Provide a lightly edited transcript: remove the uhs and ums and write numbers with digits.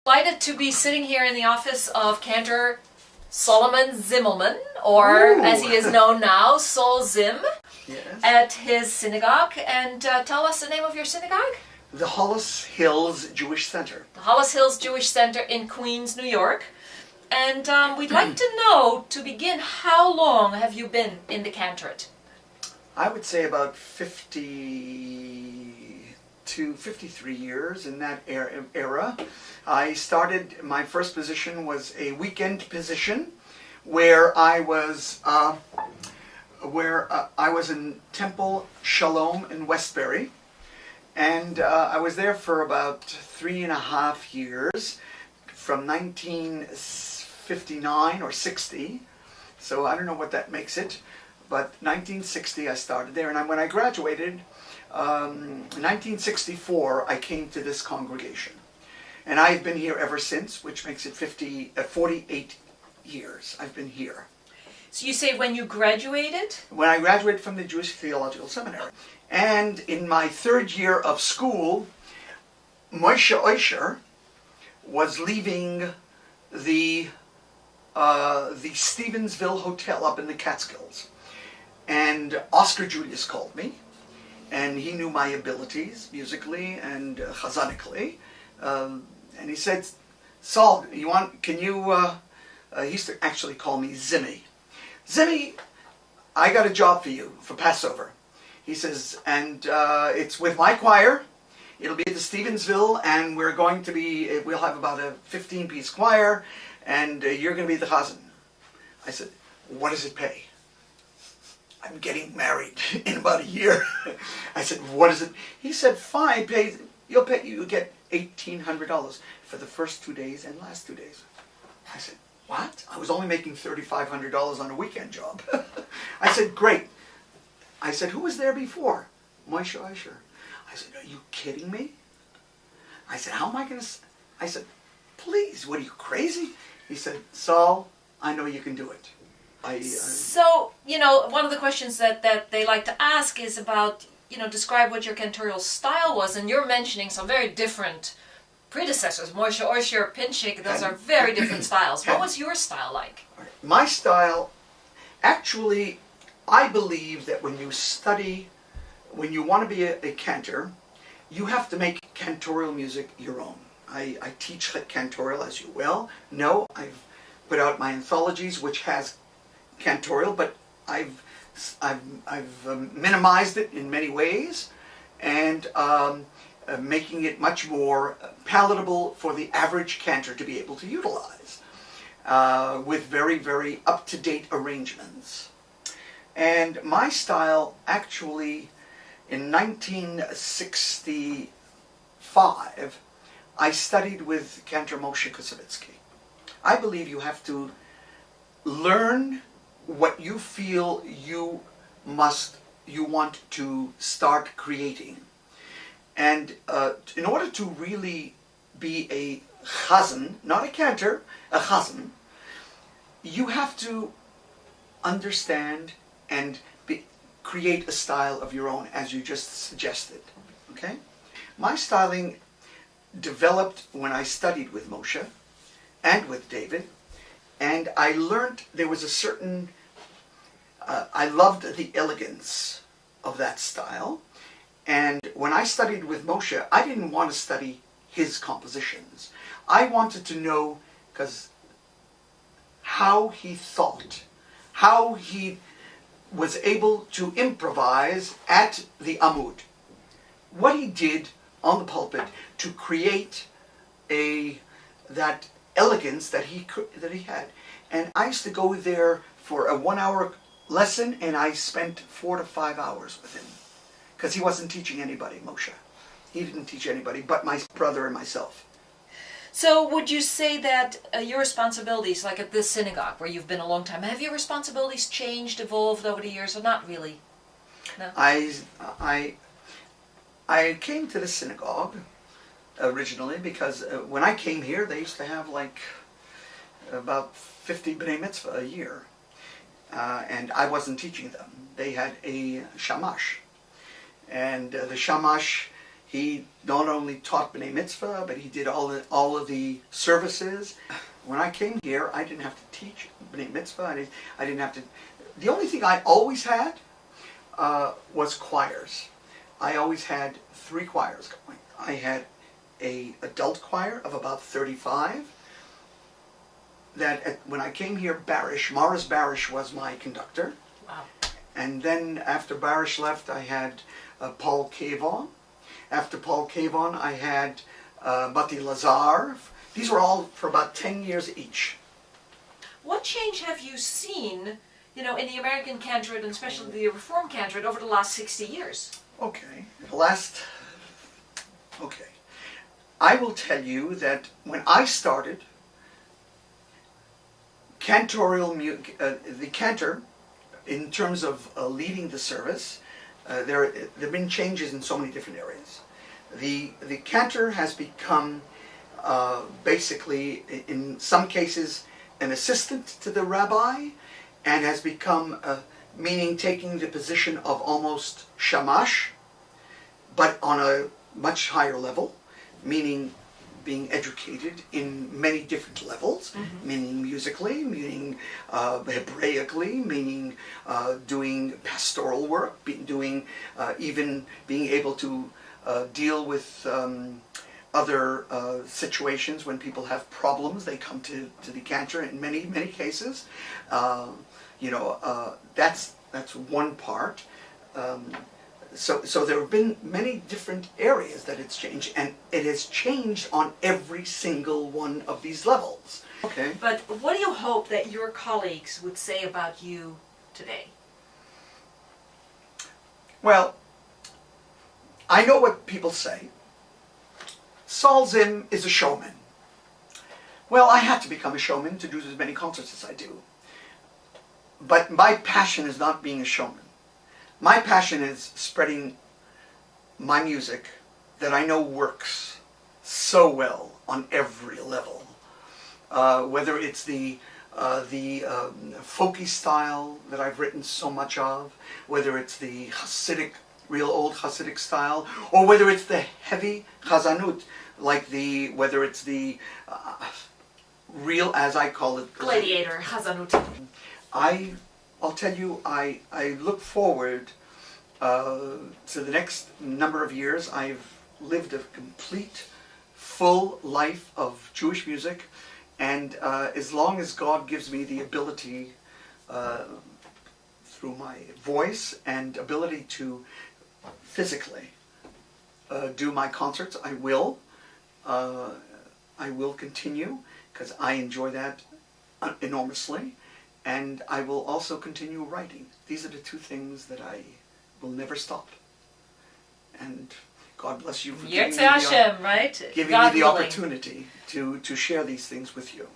Delighted to be sitting here in the office of Cantor Solomon Zimmelman, or Ooh. as he is known now, Sol Zim, Yes. at his synagogue. And tell us the name of your synagogue? The Hollis Hills Jewish Center. The Hollis Hills Jewish Center in Queens, New York. And we'd like to know, to begin, how long have you been in the cantorate? I would say about 50 to 53 years in that era. I started, my first position was a weekend position where I was in Temple Shalom in Westbury, and I was there for about 3.5 years, from 1959 or 60, so I don't know what that makes it, but 1960 I started there, and when I graduated, in 1964 I came to this congregation. And I've been here ever since, which makes it 48 years I've been here. So you say when you graduated? When I graduated from the Jewish Theological Seminary. And in my third year of school, Moshe Oisher was leaving the Stevensville Hotel up in the Catskills. And Oscar Julius called me, and he knew my abilities musically and chazanically. And he said, Saul, he used to actually call me Zimmy. Zimmy, I got a job for you for Passover. He says, and it's with my choir. It'll be at the Stevensville, and we'll have about a 15-piece choir, and you're going to be the chazan. I said, what does it pay? I'm getting married in about a year. I said, what is it? He said, fine, you'll get $1,800 for the first 2 days and last 2 days. I said, what? I was only making $3,500 on a weekend job. I said, great. I said, who was there before? Moshe Oisher. I said, are you kidding me? I said, how am I going to... I said, please, what are you, crazy? He said, Saul, I know you can do it. So, one of the questions that they like to ask is about, describe what your cantorial style was, and you're mentioning some very different predecessors. Moshe Oisher, Pinchik, those are very different styles. What was your style like? My style, actually, I believe that when you want to be a cantor, you have to make cantorial music your own. I teach cantorial, as you well know. I've put out my anthologies, which has cantorial, but I've minimized it in many ways, and making it much more palatable for the average cantor to be able to utilize, with very, very up-to-date arrangements. And my style, actually, in 1965, I studied with Cantor Moshe Kusevitsky. I believe you have to learn what you feel you want to start creating. And in order to really be a chazan, not a cantor, a chazan, you have to understand and create a style of your own, as you just suggested. Okay? My styling developed when I studied with Moshe and with David, and I learned there was a certain... I loved the elegance of that style, and when I studied with Moshe, I didn't want to study his compositions. I wanted to know how he thought, how he was able to improvise at the Amud, what he did on the pulpit to create that elegance that he had. And I used to go there for a 1-hour lesson, and I spent 4 to 5 hours with him, because he wasn't teaching anybody, Moshe. He didn't teach anybody but my brother and myself. So would you say that your responsibilities, like at this synagogue where you've been a long time, have your responsibilities changed, evolved over the years, or not really? No? I came to the synagogue originally because when I came here, they used to have like about 50 bnei mitzvah a year. And I wasn't teaching them. They had a shamash. And the shamash, He not only taught B'nai Mitzvah, but he did all of the services. When I came here, I didn't have to teach B'nai Mitzvah. I didn't have to. The only thing I always had was choirs. I always had 3 choirs going. I had a adult choir of about 35. When I came here, Morris Barish was my conductor. Wow. And then after Barish left, I had Paul Kavon. After Paul Kavon, I had Mati Lazar. These were all for about 10 years each. What change have you seen, in the American cantorate, and especially the Reform cantorate, over the last 60 years? Okay. I will tell you that when I started, the cantor, in terms of leading the service, there have been changes in so many different areas. The cantor has become basically, in some cases, an assistant to the rabbi, and has become, meaning taking the position of almost shamash, but on a much higher level, meaning being educated in many different levels, meaning musically, meaning Hebraically, meaning doing pastoral work, even being able to deal with other situations when people have problems. They come to the cantor in many cases. That's one part. So there have been many different areas that it's changed, and it has changed on every single one of these levels. Okay. But what do you hope that your colleagues would say about you today? Well, I know what people say. Sol Zim is a showman. Well, I had to become a showman to do as many concerts as I do. But my passion is not being a showman. My passion is spreading my music that I know works so well on every level. Whether it's the folky style that I've written so much of, whether it's the Hasidic, real old Hasidic style, or whether it's the heavy Chazanut, whether it's the real, as I call it, Gladiator, Chazanut. I'll tell you, I look forward to the next number of years. I've lived a complete, full life of Jewish music, and as long as God gives me the ability, through my voice and ability to physically do my concerts, I will continue, because I enjoy that enormously. And I will also continue writing. These are the 2 things that I will never stop. And God bless you for giving me the opportunity to share these things with you.